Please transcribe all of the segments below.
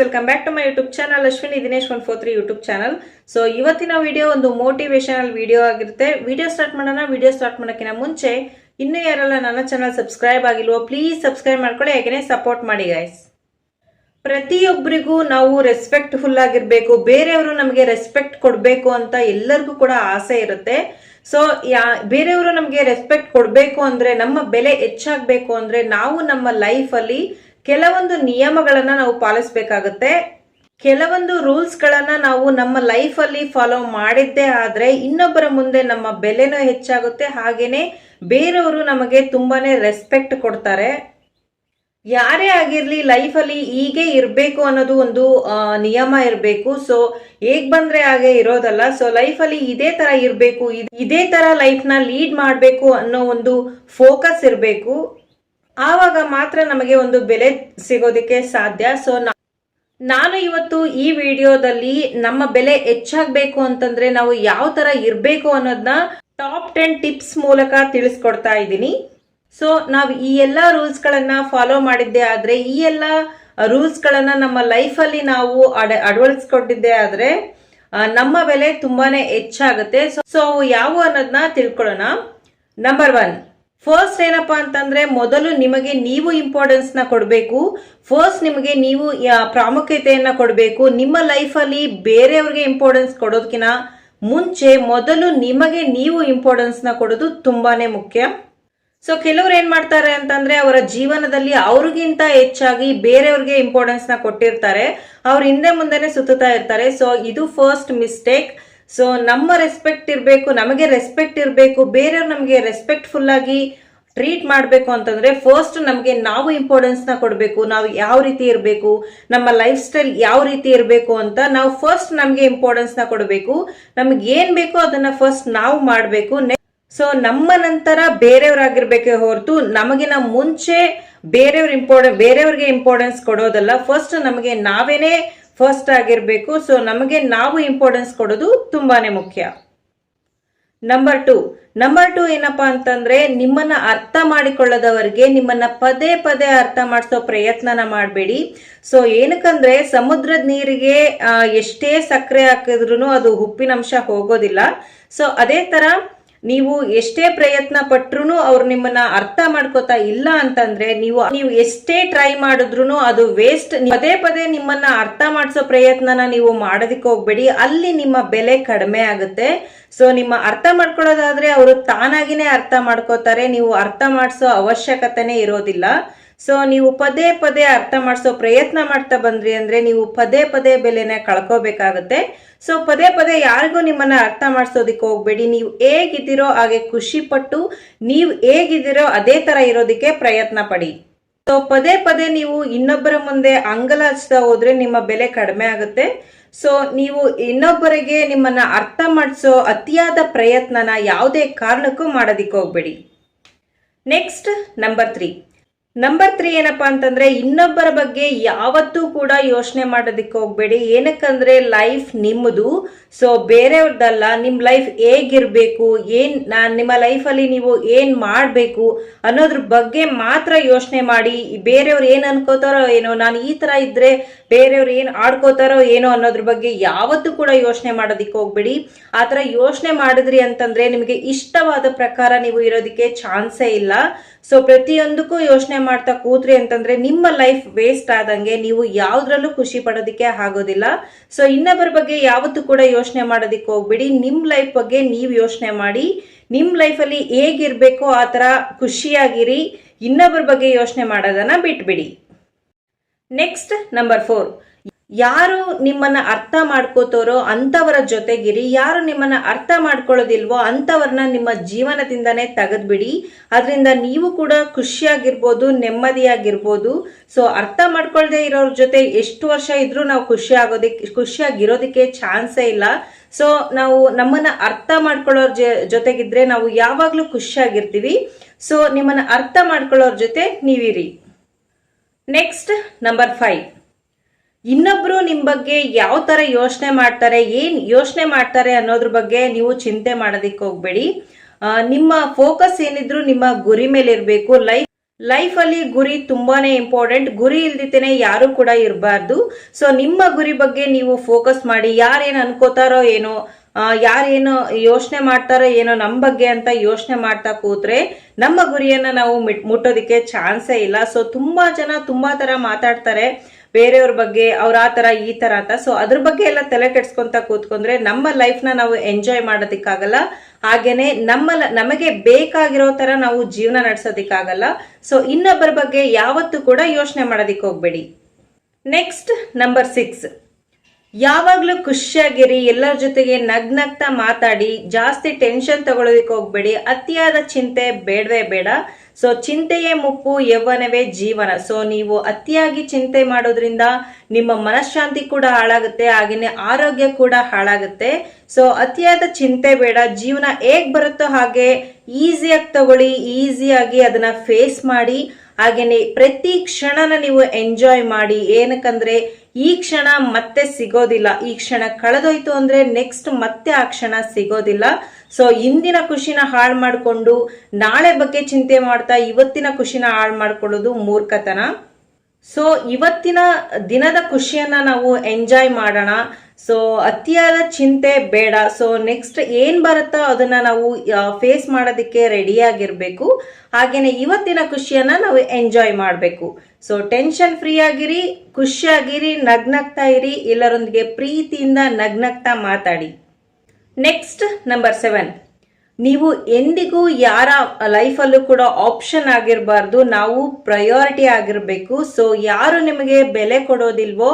Welcome back to my YouTube channel Ashwini Dinesh 143 YouTube channel. So ಇವತ್ತಿನ video ಒಂದು motivational video ಆಗಿರುತ್ತೆ. Video start ಮಾಡೋಣ. Video start ಮಾಡೋಕ್ಕಿಂತ ಮುಂಚೆ ಇನ್ನೂ ಯಾರೆಲ್ಲ ನನ್ನ ಚಾನಲ್ ಸಬ್ಸ್ಕ್ರೈಬ್ ಆಗಿಲ್ವೋ ಪ್ಲೀಸ್ ಸಬ್ಸ್ಕ್ರೈಬ್ ಮಾಡ್ಕೊಳ್ಳಿ, ಹಾಗೇನೆ ಸಪೋರ್ಟ್ ಮಾಡಿ ಗೈಸ್. ಪ್ರತಿಯೊಬ್ಬರಿಗೂ ನಾವು ರೆಸ್ಪೆಕ್ಟ್ಫುಲ್ ಆಗಿರ್ಬೇಕು, ಬೇರೆಯವರು ನಮಗೆ ರೆಸ್ಪೆಕ್ಟ್ ಕೊಡಬೇಕು ಅಂತ ಎಲ್ಲರಿಗೂ ಕೂಡ ಆಸೆ ಇರುತ್ತೆ. ಸೊ ಬೇರೆಯವರು ನಮಗೆ ರೆಸ್ಪೆಕ್ಟ್ ಕೊಡಬೇಕು ಅಂದ್ರೆ, ನಮ್ಮ ಬೆಲೆ ಹೆಚ್ಚಾಗಬೇಕು ಅಂದ್ರೆ ನಾವು ನಮ್ಮ ಲೈಫ್ ಅಲ್ಲಿ ಕೆಲವೊಂದು ನಿಯಮಗಳನ್ನ ನಾವು ಪಾಲಿಸಬೇಕಾಗುತ್ತೆ. ಕೆಲವೊಂದು ರೂಲ್ಸ್ ಗಳನ್ನ ನಾವು ನಮ್ಮ ಲೈಫ್ ಅಲ್ಲಿ ಫಾಲೋ ಮಾಡಿದ್ದೇ ಆದ್ರೆ ಇನ್ನೊಬ್ಬರ ಮುಂದೆ ನಮ್ಮ ಬೆಲೆನೂ ಹೆಚ್ಚಾಗುತ್ತೆ, ಹಾಗೇನೆ ಬೇರೆಯವರು ನಮಗೆ ತುಂಬಾನೇ ರೆಸ್ಪೆಕ್ಟ್ ಕೊಡ್ತಾರೆ. ಯಾರೇ ಆಗಿರ್ಲಿ ಲೈಫ್ ಅಲ್ಲಿ ಹೀಗೆ ಇರಬೇಕು ಅನ್ನೋದು ಒಂದು ನಿಯಮ ಇರಬೇಕು. ಸೊ ಹೇಗ್ ಬಂದ್ರೆ ಹಾಗೆ ಇರೋದಲ್ಲ. ಸೊ ಲೈಫ್ ಅಲ್ಲಿ ಇದೇ ತರ ಇರಬೇಕು, ಇದೇ ತರ ಲೈಫ್ ನ ಲೀಡ್ ಮಾಡಬೇಕು ಅನ್ನೋ ಒಂದು ಫೋಕಸ್ ಇರಬೇಕು. ಆವಾಗ ಮಾತ್ರ ನಮಗೆ ಒಂದು ಬೆಲೆ ಸಿಗೋದಿಕ್ಕೆ ಸಾಧ್ಯ. ಸೊ ನಾನು ಇವತ್ತು ಈ ವಿಡಿಯೋದಲ್ಲಿ ನಮ್ಮ ಬೆಲೆ ಹೆಚ್ಚಾಗಬೇಕು ಅಂತಂದ್ರೆ ನಾವು ಯಾವ ತರ ಇರಬೇಕು ಅನ್ನೋದನ್ನ ಟಾಪ್ 10 ಟಿಪ್ಸ್ ಮೂಲಕ ತಿಳಿಸ್ಕೊಡ್ತಾ ಇದ್ದೀನಿ. ಸೊ ನಾವು ಈ ಎಲ್ಲಾ ರೂಲ್ಸ್ ಗಳನ್ನ ಫಾಲೋ ಮಾಡಿದ್ದೆ ಆದ್ರೆ, ಈ ಎಲ್ಲಾ ರೂಲ್ಸ್ ಗಳನ್ನ ನಮ್ಮ ಲೈಫ್ ಅಲ್ಲಿ ನಾವು ಅಳವಡಿಸ್ಕೊಂಡಿದ್ದೆ ಆದ್ರೆ ನಮ್ಮ ಬೆಲೆ ತುಂಬಾನೇ ಹೆಚ್ಚಾಗುತ್ತೆ. ಸೊ ಯಾವ ಅನ್ನೋದನ್ನ ತಿಳ್ಕೊಳ್ಳೋಣ. ನಂಬರ್ 1, ಫಸ್ಟ್ ಏನಪ್ಪಾ ಅಂತಂದ್ರೆ, ಮೊದಲು ನಿಮಗೆ ನೀವು ಇಂಪಾರ್ಟೆನ್ಸ್ ನ ಕೊಡಬೇಕು. ಫಸ್ಟ್ ನಿಮಗೆ ನೀವು ಪ್ರಾಮುಖ್ಯತೆಯನ್ನ ಕೊಡಬೇಕು. ನಿಮ್ಮ ಲೈಫ್ ಅಲ್ಲಿ ಬೇರೆಯವ್ರಿಗೆ ಇಂಪಾರ್ಟೆನ್ಸ್ ಕೊಡೋದಕ್ಕಿಂತ ಮುಂಚೆ ಮೊದಲು ನಿಮಗೆ ನೀವು ಇಂಪಾರ್ಟೆನ್ಸ್ ನ ಕೊಡೋದು ತುಂಬಾನೇ ಮುಖ್ಯ. ಸೊ ಕೆಲವ್ರು ಏನ್ ಮಾಡ್ತಾರೆ ಅಂತಂದ್ರೆ, ಅವರ ಜೀವನದಲ್ಲಿ ಅವ್ರಿಗಿಂತ ಹೆಚ್ಚಾಗಿ ಬೇರೆಯವ್ರಿಗೆ ಇಂಪಾರ್ಟೆನ್ಸ್ ನ ಕೊಟ್ಟಿರ್ತಾರೆ, ಅವ್ರ ಹಿಂದೆ ಮುಂದೆನೆ ಸುತ್ತಾ ಇರ್ತಾರೆ. ಸೊ ಇದು ಫಸ್ಟ್ ಮಿಸ್ಟೇಕ್. ಸೊ ನಮ್ಮ ರೆಸ್ಪೆಕ್ಟ್ ಇರಬೇಕು, ನಮಗೆ ರೆಸ್ಪೆಕ್ಟ್ ಇರಬೇಕು, ಬೇರೆಯವ್ರು ನಮಗೆ ರೆಸ್ಪೆಕ್ಟ್ಫುಲ್ ಆಗಿ ಟ್ರೀಟ್ ಮಾಡಬೇಕು ಅಂತಂದ್ರೆ ಫಸ್ಟ್ ನಮಗೆ ನಾವು ಇಂಪಾರ್ಟೆನ್ಸ್ ನ ಕೊಡಬೇಕು. ನಾವು ಯಾವ ರೀತಿ ಇರಬೇಕು, ನಮ್ಮ ಲೈಫ್ ಸ್ಟೈಲ್ ಯಾವ ರೀತಿ ಇರಬೇಕು ಅಂತ ನಾವು ಫಸ್ಟ್ ನಮಗೆ ಇಂಪಾರ್ಟೆನ್ಸ್ ನ ಕೊಡಬೇಕು. ನಮ್ಗೆ ಏನ್ ಬೇಕೋ ಅದನ್ನ ಫಸ್ಟ್ ನಾವು ಮಾಡಬೇಕು. ಸೊ ನಮ್ಮ ನಂತರ ಬೇರೆಯವ್ರಾಗಿರ್ಬೇಕೆ ಹೊರತು ನಮಗಿನ ಮುಂಚೆ ಬೇರೆಯವ್ರಿಗೆ ಇಂಪಾರ್ಟೆನ್ಸ್ ಕೊಡೋದಲ್ಲ. ಫಸ್ಟ್ ನಮಗೆ ನಾವೇನೆ ಫಸ್ಟ್ ಆಗಿರ್ಬೇಕು. ಸೊ ನಮಗೆ ನಾವು ಇಂಪಾರ್ಟೆನ್ಸ್ ಕೊಡೋದು ತುಂಬಾನೇ ಮುಖ್ಯ. ನಂಬರ್ 2 ಏನಪ್ಪಾ ಅಂತಂದ್ರೆ, ನಿಮ್ಮನ್ನ ಅರ್ಥ ಮಾಡಿಕೊಳ್ಳದವರಿಗೆ ನಿಮ್ಮನ್ನ ಪದೇ ಪದೇ ಅರ್ಥ ಮಾಡಿಸೋ ಪ್ರಯತ್ನನ ಮಾಡಬೇಡಿ. ಸೊ ಏನಕ್ಕಂದ್ರೆ, ಸಮುದ್ರದ ನೀರಿಗೆ ಎಷ್ಟೇ ಸಕ್ಕರೆ ಹಾಕಿದ್ರು ಅದು ಉಪ್ಪಿನಂಶ ಹೋಗೋದಿಲ್ಲ. ಸೊ ಅದೇ ತರ ನೀವು ಎಷ್ಟೇ ಪ್ರಯತ್ನ ಪಟ್ರು ಅವ್ರು ನಿಮ್ಮನ್ನ ಅರ್ಥ ಮಾಡ್ಕೋತಾ ಇಲ್ಲ ಅಂತಂದ್ರೆ, ನೀವು ಎಷ್ಟೇ ಟ್ರೈ ಮಾಡಿದ್ರು ಅದು ವೇಸ್ಟ್. ಪದೇ ಪದೇ ನಿಮ್ಮನ್ನ ಅರ್ಥ ಮಾಡಿಸೋ ಪ್ರಯತ್ನನ ನೀವು ಮಾಡೋದಕ್ಕೆ ಹೋಗ್ಬೇಡಿ, ಅಲ್ಲಿ ನಿಮ್ಮ ಬೆಲೆ ಕಡಿಮೆ ಆಗುತ್ತೆ. ಸೊ ನಿಮ್ಮ ಅರ್ಥ ಮಾಡ್ಕೊಳ್ಳೋದಾದ್ರೆ ಅವರು ತಾನಾಗಿನೇ ಅರ್ಥ ಮಾಡ್ಕೋತಾರೆ, ನೀವು ಅರ್ಥ ಮಾಡಿಸೋ ಅವಶ್ಯಕತೆನೇ ಇರೋದಿಲ್ಲ. ಸೊ ನೀವು ಪದೇ ಪದೇ ಅರ್ಥ ಮಾಡಿಸೋ ಪ್ರಯತ್ನ ಮಾಡ್ತಾ ಬಂದ್ರಿ ಅಂದ್ರೆ ನೀವು ಪದೇ ಪದೇ ಬೆಲೆನ ಕಳ್ಕೋಬೇಕಾಗುತ್ತೆ. ಸೊ ಪದೇ ಪದೇ ಯಾರಿಗೂ ನಿಮ್ಮನ್ನ ಅರ್ಥ ಮಾಡಿಸೋದಿಕ್ಕೆ ಹೋಗ್ಬೇಡಿ. ನೀವು ಹೇಗಿದ್ದೀರೋ ಹಾಗೆ ಖುಷಿ ಪಟ್ಟು ನೀವು ಹೇಗಿದ್ದೀರೋ ಅದೇ ತರ ಇರೋದಿಕ್ಕೆ ಪ್ರಯತ್ನ ಪಡಿ. ಸೊ ಪದೇ ಪದೇ ನೀವು ಇನ್ನೊಬ್ಬರ ಮುಂದೆ ಅಂಗಲಾಚ್ತಾ ಹೋದ್ರೆ ನಿಮ್ಮ ಬೆಲೆ ಕಡಿಮೆ ಆಗುತ್ತೆ. ಸೊ ನೀವು ಇನ್ನೊಬ್ಬರಿಗೆ ನಿಮ್ಮನ್ನ ಅರ್ಥ ಮಾಡಿಸೋ ಅತಿಯಾದ ಪ್ರಯತ್ನನ ಯಾವುದೇ ಕಾರಣಕ್ಕೂ ಮಾಡೋದಿಕ್ಕೆ ಹೋಗ್ಬೇಡಿ. ನೆಕ್ಸ್ಟ್ ನಂಬರ್ 3 ಏನಪ್ಪಾ ಅಂತಂದ್ರೆ, ಇನ್ನೊಬ್ಬರ ಬಗ್ಗೆ ಯಾವತ್ತೂ ಕೂಡ ಯೋಚನೆ ಮಾಡೋದಿಕ್ಕೆ ಹೋಗ್ಬೇಡಿ. ಏನಕ್ಕಂದ್ರೆ ಲೈಫ್ ನಿಮ್ಮದು, ಸೊ ಬೇರೆಯವ್ರದ್ದಲ್ಲ. ನಿಮ್ ಲೈಫ್ ಹೇಗಿರ್ಬೇಕು, ನಿಮ್ಮ ಲೈಫ್ ಅಲ್ಲಿ ನೀವು ಏನ್ ಮಾಡ್ಬೇಕು ಅನ್ನೋದ್ರ ಬಗ್ಗೆ ಮಾತ್ರ ಯೋಚನೆ ಮಾಡಿ. ಬೇರೆಯವ್ರು ಏನ್ ಅನ್ಕೋತಾರೋ ಏನೋ, ನಾನು ಈ ತರ ಇದ್ರೆ ಬೇರೆಯವ್ರು ಏನ್ ಆಡ್ಕೋತಾರೋ ಏನೋ ಅನ್ನೋದ್ರ ಬಗ್ಗೆ ಯಾವತ್ತೂ ಕೂಡ ಯೋಚನೆ ಮಾಡೋದಿಕ್ಕೆ ಹೋಗ್ಬೇಡಿ. ಆತರ ಯೋಚನೆ ಮಾಡಿದ್ರಿ ಅಂತಂದ್ರೆ ನಿಮಗೆ ಇಷ್ಟವಾದ ಪ್ರಕಾರ ನೀವು ಇರೋದಿಕ್ಕೆ ಚಾನ್ಸೇ ಇಲ್ಲ. ಸೊ ಪ್ರತಿಯೊಂದಕ್ಕೂ ಯೋಚನೆ ಮಾಡ್ತಾ ಕೂತ್ರಿ ಅಂತಂದ್ರೆ ನಿಮ್ಮ ಲೈಫ್ ವೇಸ್ಟ್ ಆದಂಗೆ, ನೀವು ಯಾವ್ದ್ರಲ್ಲೂ ಖುಷಿ ಪಡೋದಿಕ್ಕೆ ಆಗೋದಿಲ್ಲ. ಸೊ ಇನ್ನೊಬ್ಬರ ಬಗ್ಗೆ ಯಾವತ್ತೂ ಕೂಡ ಯೋಚನೆ ಮಾಡೋದಿಕ್ಕೆ ಹೋಗ್ಬಿಡಿ. ನಿಮ್ ಲೈಫ್ ಬಗ್ಗೆ ನೀವು ಯೋಚನೆ ಮಾಡಿ, ನಿಮ್ ಲೈಫ್ ಅಲ್ಲಿ ಹೇಗಿರ್ಬೇಕೋ ಆ ತರ ಖುಷಿಯಾಗಿರಿ. ಇನ್ನೊಬ್ಬರ ಬಗ್ಗೆ ಯೋಚನೆ ಮಾಡೋದನ್ನ ಬಿಟ್ಬಿಡಿ. ನೆಕ್ಸ್ಟ್ ನಂಬರ್ 4, ಯಾರು ನಿಮ್ಮನ್ನ ಅರ್ಥ ಮಾಡ್ಕೋತಾರೋ ಅಂತವರ ಜೊತೆಗಿರಿ. ಯಾರು ನಿಮ್ಮನ್ನ ಅರ್ಥ ಮಾಡ್ಕೊಳ್ಳೋದಿಲ್ವೋ ಅಂತವರನ್ನ ನಿಮ್ಮ ಜೀವನದಿಂದಾನೇ ತೆಗೆದ್ಬಿಡಿ. ಅದರಿಂದ ನೀವು ಕೂಡ ಖುಷಿಯಾಗಿರ್ಬೋದು, ನೆಮ್ಮದಿಯಾಗಿರ್ಬೋದು. ಸೊ ಅರ್ಥ ಮಾಡ್ಕೊಳ್ದೆ ಇರೋರ ಜೊತೆ ಎಷ್ಟು ವರ್ಷ ಇದ್ರೂ ನಾವು ಖುಷಿಯಾಗಿರೋದಿಕ್ಕೆ ಚಾನ್ಸೇ ಇಲ್ಲ. ಸೊ ನಾವು ನಮ್ಮನ್ನ ಅರ್ಥ ಮಾಡ್ಕೊಳ್ಳೋರ್ ಜೊತೆಗಿದ್ರೆ ನಾವು ಯಾವಾಗ್ಲೂ ಖುಷಿಯಾಗಿರ್ತೀವಿ. ಸೊ ನಿಮ್ಮನ್ನ ಅರ್ಥ ಮಾಡ್ಕೊಳ್ಳೋರ್ ಜೊತೆ ನೀವಿರಿ. ನೆಕ್ಸ್ಟ್ ನಂಬರ್ 5, ಇನ್ನೊಬ್ರು ನಿಮ್ ಬಗ್ಗೆ ಯಾವ ತರ ಯೋಚನೆ ಮಾಡ್ತಾರೆ, ಏನ್ ಯೋಚನೆ ಮಾಡ್ತಾರೆ ಅನ್ನೋದ್ರ ಬಗ್ಗೆ ನೀವು ಚಿಂತೆ ಮಾಡೋದಿಕ್ಕೆ ಹೋಗ್ಬೇಡಿ. ನಿಮ್ಮ ಫೋಕಸ್ ಏನಿದ್ರು ನಿಮ್ಮ ಗುರಿ ಮೇಲೆ ಇರಬೇಕು. ಲೈಫಲ್ಲಿ ಗುರಿ ತುಂಬಾನೇ ಇಂಪಾರ್ಟೆಂಟ್. ಗುರಿ ಇಲ್ದಿತೇನೆ ಯಾರು ಕೂಡ ಇರಬಾರ್ದು. ಸೊ ನಿಮ್ಮ ಗುರಿ ಬಗ್ಗೆ ನೀವು ಫೋಕಸ್ ಮಾಡಿ. ಯಾರೇನು ಅನ್ಕೋತಾರೋ ಏನೋ, ಯಾರೇನು ಯೋಚನೆ ಮಾಡ್ತಾರೋ ಏನೋ ನಮ್ಮ ಬಗ್ಗೆ ಅಂತ ಯೋಚನೆ ಮಾಡ್ತಾ ಕೂತ್ರೆ ನಮ್ಮ ಗುರಿಯನ್ನ ನಾವು ಮುಟ್ಟೋದಿಕ್ಕೆ ಚಾನ್ಸೇ ಇಲ್ಲ. ಸೊ ತುಂಬಾ ಜನ ತುಂಬಾ ತರ ಮಾತಾಡ್ತಾರೆ ಬೇರೆಯವ್ರ ಬಗ್ಗೆ, ಅವ್ರ ಆ ತರ ಈ ತರ ಅಂತ. ಸೊ ಅದ್ರ ಬಗ್ಗೆ ಎಲ್ಲ ತಲೆ ಕೆಡ್ಸ್ಕೊಂತ ಕೂತ್ಕೊಂಡ್ರೆ ನಮ್ಮ ಲೈಫ್ ನ ನಾವು ಎಂಜಾಯ್ ಮಾಡೋದಿಕ್ಕಾಗಲ್ಲ. ಹಾಗೇನೆ ನಮಗೆ ಬೇಕಾಗಿರೋ ತರ ನಾವು ಜೀವನ ನಡೆಸೋದಿಕ್ಕಾಗಲ್ಲ. ಸೊ ಇನ್ನೊಬ್ಬರ ಬಗ್ಗೆ ಯಾವತ್ತೂ ಕೂಡ ಯೋಚನೆ ಮಾಡೋದಿಕ್ ಹೋಗ್ಬೇಡಿ. ನೆಕ್ಸ್ಟ್ ನಂಬರ್ 6, ಯಾವಾಗ್ಲೂ ಖುಷಿಯಾಗಿರಿ. ಎಲ್ಲರ ಜೊತೆಗೆ ನಗ್ನಗ್ತಾ ಮಾತಾಡಿ. ಜಾಸ್ತಿ ಟೆನ್ಷನ್ ತಗೊಳ್ಳೋದಿಕ್ ಹೋಗ್ಬೇಡಿ. ಅತಿಯಾದ ಚಿಂತೆ ಬೇಡವೇ ಬೇಡ. ಸೊ ಚಿಂತೆಯೇ ಮುಪ್ಪು, ಯೌವನವೇ ಜೀವನ. ಸೊ ನೀವು ಅತಿಯಾಗಿ ಚಿಂತೆ ಮಾಡೋದ್ರಿಂದ ನಿಮ್ಮ ಮನಃಶಾಂತಿ ಕೂಡ ಹಾಳಾಗುತ್ತೆ, ಹಾಗೇನೆ ಆರೋಗ್ಯ ಕೂಡ ಹಾಳಾಗುತ್ತೆ. ಸೊ ಅತಿಯಾದ ಚಿಂತೆ ಬೇಡ. ಜೀವನ ಹೇಗ್ ಬರುತ್ತೋ ಹಾಗೆ ಈಸಿಯಾಗಿ ತಗೊಳ್ಳಿ, ಈಸಿಯಾಗಿ ಅದನ್ನ ಫೇಸ್ ಮಾಡಿ. ಹಾಗೇನೆ ಪ್ರತಿ ಕ್ಷಣನ ನೀವು ಎಂಜಾಯ್ ಮಾಡಿ. ಏನಕ್ಕಂದ್ರೆ ಈ ಕ್ಷಣ ಮತ್ತೆ ಸಿಗೋದಿಲ್ಲ. ಈ ಕ್ಷಣ ಕಳೆದೋಯ್ತು ಅಂದ್ರೆ ನೆಕ್ಸ್ಟ್ ಮತ್ತೆ ಆ ಕ್ಷಣ ಸಿಗೋದಿಲ್ಲ. ಸೊ ಇಂದಿನ ಖುಷಿನ ಹಾಳು ಮಾಡ್ಕೊಂಡು ನಾಳೆ ಬಗ್ಗೆ ಚಿಂತೆ ಮಾಡ್ತಾ ಇವತ್ತಿನ ಖುಷಿನ ಹಾಳು ಮಾಡ್ಕೊಳ್ಳೋದು ಮೂರ್ಖತನ. ಸೊ ಇವತ್ತಿನ ದಿನದ ಖುಷಿಯನ್ನ ನಾವು ಎಂಜಾಯ್ ಮಾಡೋಣ. ಸೊ ಅತಿಯಾದ ಚಿಂತೆ ಬೇಡ. ಸೊ ನೆಕ್ಸ್ಟ್ ಏನ್ ಬರುತ್ತೋ ಅದನ್ನ ನಾವು ಫೇಸ್ ಮಾಡೋದಿಕ್ಕೆ ರೆಡಿ ಆಗಿರ್ಬೇಕು. ಹಾಗೇನೆ ಇವತ್ತಿನ ಖುಷಿಯನ್ನ ನಾವು ಎಂಜಾಯ್ ಮಾಡಬೇಕು. ಸೊ ಟೆನ್ಷನ್ ಫ್ರೀ ಆಗಿರಿ, ಖುಷಿಯಾಗಿರಿ, ನಗ್ನಗ್ತಾ ಇರಿ. ಎಲ್ಲರೊಂದಿಗೆ ಪ್ರೀತಿಯಿಂದ ನಗ್ನಗ್ತಾ ಮಾತಾಡಿ. ನೆಕ್ಸ್ಟ್ ನಂಬರ್ 7, ನೀವು ಎಂದಿಗೂ ಯಾರ ಲೈಫಲ್ಲೂ ಕೂಡ ಆಪ್ಷನ್ ಆಗಿರಬಾರ್ದು. ನಾವು ಪ್ರಯಾರಿಟಿ ಆಗಿರ್ಬೇಕು. ಸೊ ಯಾರು ನಿಮಗೆ ಬೆಲೆ ಕೊಡೋದಿಲ್ವೋ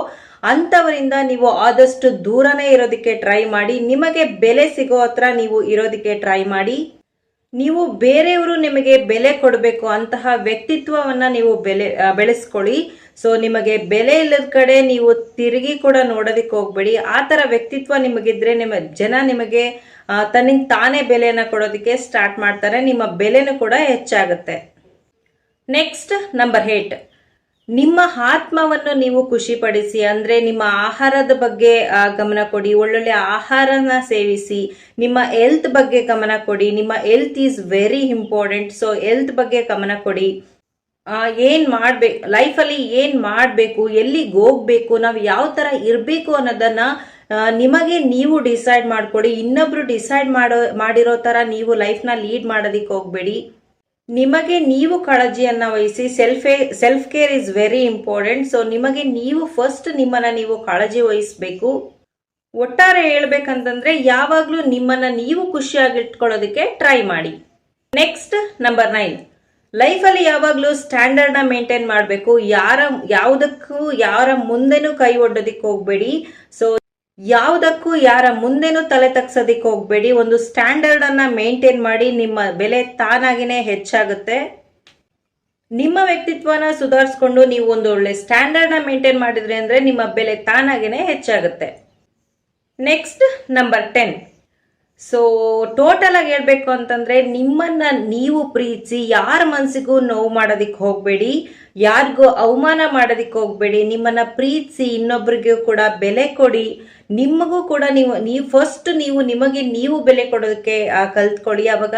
ಅಂತವರಿಂದ ನೀವು ಆದಷ್ಟು ದೂರನೇ ಇರೋದಕ್ಕೆ ಟ್ರೈ ಮಾಡಿ. ನಿಮಗೆ ಬೆಲೆ ಸಿಗೋ ಹತ್ರ ನೀವು ಇರೋದಕ್ಕೆ ಟ್ರೈ ಮಾಡಿ. ನೀವು ಬೇರೆಯವರು ನಿಮಗೆ ಬೆಲೆ ಕೊಡಬೇಕು ಅಂತಹ ವ್ಯಕ್ತಿತ್ವವನ್ನ ನೀವು ಬೆಳೆಸ್ಕೊಳ್ಳಿ. ಸೊ ನಿಮಗೆ ಬೆಲೆ ಇಲ್ಲದ ಕಡೆ ನೀವು ತಿರುಗಿ ಕೂಡ ನೋಡೋದಿಕ್ಕೆ ಹೋಗ್ಬೇಡಿ. ಆ ತರ ವ್ಯಕ್ತಿತ್ವ ನಿಮಗಿದ್ರೆ ಜನ ನಿಮಗೆ ತನ್ನಿಂದ ತಾನೇ ಬೆಲೆಯನ್ನ ಕೊಡೋದಕ್ಕೆ ಸ್ಟಾರ್ಟ್ ಮಾಡ್ತಾರೆ. ನಿಮ್ಮ ಬೆಲೆನೂ ಕೂಡ ಹೆಚ್ಚಾಗುತ್ತೆ. ನೆಕ್ಸ್ಟ್ ನಂಬರ್ 8, ನಿಮ್ಮ ಆತ್ಮವನ್ನು ನೀವು ಖುಷಿ ಪಡಿಸಿ. ಅಂದ್ರೆ ನಿಮ್ಮ ಆಹಾರದ ಬಗ್ಗೆ ಗಮನ ಕೊಡಿ. ಒಳ್ಳೊಳ್ಳೆ ಆಹಾರನ ಸೇವಿಸಿ. ನಿಮ್ಮ ಹೆಲ್ತ್ ಬಗ್ಗೆ ಗಮನ ಕೊಡಿ. ನಿಮ್ಮ health is very important. So health ಬಗ್ಗೆ ಗಮನ ಕೊಡಿ. ಏನ್ ಮಾಡ್ಬೇಕು ಲೈಫಲ್ಲಿ, ಏನ್ ಮಾಡ್ಬೇಕು, ಎಲ್ಲಿಗೆ ಹೋಗ್ಬೇಕು, ನಾವು ಯಾವ ತರ ಇರ್ಬೇಕು ಅನ್ನೋದನ್ನ ನಿಮಗೆ ನೀವು ಡಿಸೈಡ್ ಮಾಡ್ಕೊಡಿ. ಇನ್ನೊಬ್ರು ಡಿಸೈಡ್ ಮಾಡಿರೋ ತರ ನೀವು ಲೈಫ್ ನ ಲೀಡ್ ಮಾಡೋದಿಕ್ ಹೋಗ್ಬೇಡಿ. ನಿಮಗೆ ನೀವು ಕಾಳಜಿಯನ್ನ ವಹಿಸಿ. Self care is very important. So ನಿಮಗೆ ನೀವು ಫಸ್ಟ್ ನಿಮ್ಮನ್ನ ನೀವು ಕಾಳಜಿ ವಹಿಸ್ಬೇಕು. ಒಟ್ಟಾರೆ ಹೇಳ್ಬೇಕಂತಂದ್ರೆ ಯಾವಾಗ್ಲೂ ನಿಮ್ಮನ್ನ ನೀವು ಖುಷಿಯಾಗಿಟ್ಕೊಳ್ಳೋದಕ್ಕೆ ಟ್ರೈ ಮಾಡಿ. ನೆಕ್ಸ್ಟ್ ನಂಬರ್ 9, ಲೈಫಲ್ಲಿ ಯಾವಾಗ್ಲೂ ಸ್ಟ್ಯಾಂಡರ್ಡ್ ನ ಮೇಂಟೈನ್ ಮಾಡಬೇಕು. ಯಾವುದಕ್ಕೂ ಯಾರ ಮುಂದೆನೂ ಕೈ ಒಡ್ಡೋದಿಕ್ ಹೋಗ್ಬೇಡಿ. ಸೊ ಯಾವುದಕ್ಕೂ ಯಾರ ಮುಂದೆನೂ ತಲೆ ತಗ್ಸೋದಿಕ್ ಹೋಗ್ಬೇಡಿ. ಒಂದು ಸ್ಟ್ಯಾಂಡರ್ಡ್ ಅನ್ನ ಮೇಂಟೈನ್ ಮಾಡಿ. ನಿಮ್ಮ ಬೆಲೆ ತಾನಾಗಿನೇ ಹೆಚ್ಚಾಗುತ್ತೆ. ನಿಮ್ಮ ವ್ಯಕ್ತಿತ್ವನ ಸುಧಾರಿಸ್ಕೊಂಡು ನೀವು ಒಂದು ಒಳ್ಳೆ ಸ್ಟ್ಯಾಂಡರ್ಡ್ ನ ಮೇಂಟೈನ್ ಮಾಡಿದ್ರಿ ಅಂದ್ರೆ ನಿಮ್ಮ ಬೆಲೆ ತಾನಾಗಿನೇ ಹೆಚ್ಚಾಗುತ್ತೆ. ನೆಕ್ಸ್ಟ್ ನಂಬರ್ 10, ಸೊ ಟೋಟಲ್ ಆಗಿ ಹೇಳ್ಬೇಕು ಅಂತಂದ್ರೆ ನಿಮ್ಮನ್ನ ನೀವು ಪ್ರೀತಿಸಿ. ಯಾರ ಮನ್ಸಿಗೂ ನೋವು ಮಾಡೋದಿಕ್ ಹೋಗ್ಬೇಡಿ. ಯಾರಿಗೂ ಅವಮಾನ ಮಾಡೋದಿಕ್ ಹೋಗ್ಬೇಡಿ. ನಿಮ್ಮನ್ನ ಪ್ರೀತಿಸಿ. ಇನ್ನೊಬ್ರಿಗೂ ಕೂಡ ಬೆಲೆ ಕೊಡಿ. ನಿಮಗೂ ಕೂಡ ನೀವು ಫಸ್ಟ್ ನಿಮಗೆ ನೀವು ಬೆಲೆ ಕೊಡೋದಕ್ಕೆ ಕಲ್ತ್ಕೊಳ್ಳಿ. ಅವಾಗ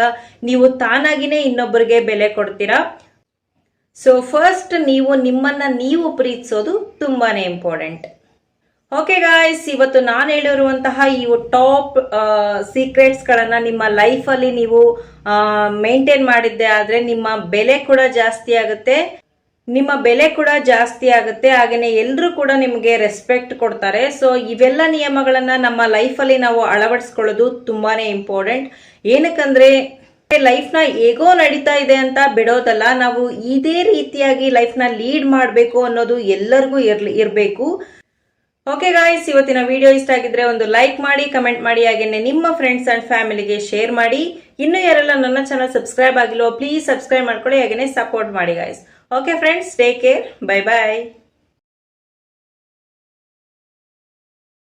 ನೀವು ತಾನಾಗಿನೇ ಇನ್ನೊಬ್ಬರಿಗೆ ಬೆಲೆ ಕೊಡ್ತೀರಾ. ಸೊ ಫಸ್ಟ್ ನಿಮ್ಮನ್ನ ನೀವು ಪ್ರೀತಿಸೋದು ತುಂಬಾನೇ ಇಂಪಾರ್ಟೆಂಟ್. ಓಕೆ ಗಾಯ್ಸ್, ಇವತ್ತು ನಾನು ಹೇಳಿರುವಂತಹ ಈ ಟಾಪ್ ಸೀಕ್ರೆಟ್ಸ್ ಗಳನ್ನ ನಿಮ್ಮ ಲೈಫ್ ಅಲ್ಲಿ ನೀವು ಮೇಂಟೈನ್ ಮಾಡಿದ್ದೆ ಆದ್ರೆ ನಿಮ್ಮ ಬೆಲೆ ಕೂಡ ಜಾಸ್ತಿ ಆಗುತ್ತೆ. ಹಾಗೇನೆ ಎಲ್ರು ಕೂಡ ನಿಮಗೆ ರೆಸ್ಪೆಕ್ಟ್ ಕೊಡ್ತಾರೆ. ಸೊ ಇವೆಲ್ಲ ನಿಯಮಗಳನ್ನ ನಮ್ಮ ಲೈಫ್ ಅಲ್ಲಿ ನಾವು ಅಳವಡಿಸ್ಕೊಳ್ಳೋದು ತುಂಬಾನೇ ಇಂಪಾರ್ಟೆಂಟ್. ಏನಕ್ಕಂದ್ರೆ ಲೈಫ್ ನ ಹೇಗೋ ನಡೀತಾ ಇದೆ ಅಂತ ಬಿಡೋದಲ್ಲ. ನಾವು ಇದೇ ರೀತಿಯಾಗಿ ಲೈಫ್ ನ ಲೀಡ್ ಮಾಡಬೇಕು ಅನ್ನೋದು ಎಲ್ಲರಿಗೂ ಇರಬೇಕು. ಓಕೆ ಗಾಯ್ಸ್, ಇವತ್ತಿನ ವಿಡಿಯೋ ಇಷ್ಟ ಆಗಿದ್ರೆ ಒಂದು ಲೈಕ್ ಮಾಡಿ, ಕಮೆಂಟ್ ಮಾಡಿ, ಹಾಗೇನೆ ನಿಮ್ಮ ಫ್ರೆಂಡ್ಸ್ ಅಂಡ್ ಫ್ಯಾಮಿಲಿಗೆ ಶೇರ್ ಮಾಡಿ. ಇನ್ನು ಯಾರೆಲ್ಲ ನನ್ನ ಚಾನಲ್ ಸಬ್ಸ್ಕ್ರೈಬ್ ಆಗಿಲ್ವೋ ಪ್ಲೀಸ್ ಸಬ್ಸ್ಕ್ರೈಬ್ ಮಾಡ್ಕೊಳ್ಳಿ, ಹಾಗೇನೆ ಸಪೋರ್ಟ್ ಮಾಡಿ guys. Okay friends, take care, bye ಬಾಯ್.